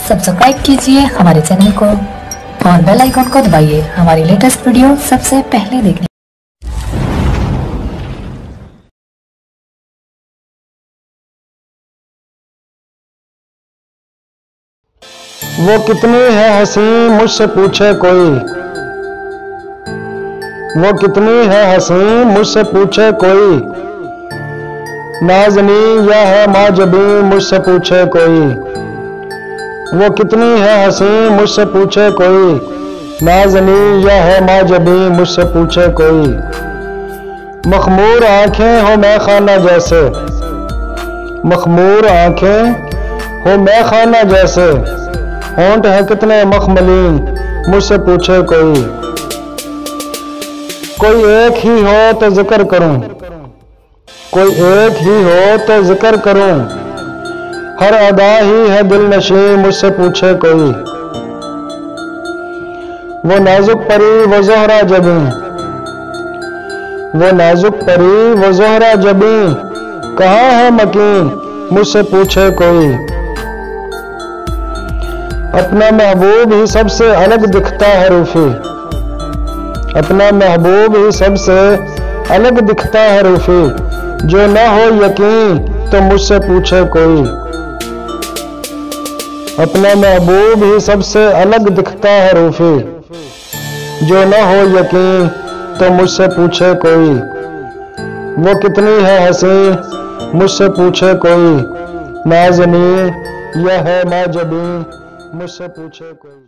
Subscribe कीजिए हमारे channel को और बेल आइकन को दबाइए हमारी लेटेस्ट वीडियो सबसे पहले देखने। वो कितनी है हंसी मुझसे पूछे कोई, वो कितनी है हंसी मुझसे पूछे कोई, नाज़नी या है माजबी मुझसे पूछे कोई। वो कितनी है हंसी मुझसे पूछे कोई, नाज़नी या है माजबी मुझसे पूछे कोई। मखमूर आंखें हो मैं खाना जैसे, मखमूर आंखें हो मैं खाना जैसे, होंठ है कितने मखमलीन मुझसे पूछे कोई। कोई एक ही हो तो जिक्र करूं, कोई एक ही हो तो जिक्र करूं, हर अदा ही है दिल नशी मुझसे पूछे कोई। वो नाजुक परी वो ज़ोहरा जबी, वो नाजुक परी वो ज़ोहरा जबी, कहाँ है मकीन मुझसे पूछे कोई। अपना महबूब ही सबसे अलग दिखता है रूफी, अपना महबूब ही सबसे अलग दिखता है रूफी, जो न हो यकीन तो मुझसे पूछे कोई। अपना महबूब ही सबसे अलग दिखता है रूफी, जो न हो यकीन तो मुझसे पूछे कोई। वो कितनी है हंसी मुझसे पूछे कोई, नाज़नी या है माजबी मुझसे पूछे कोई।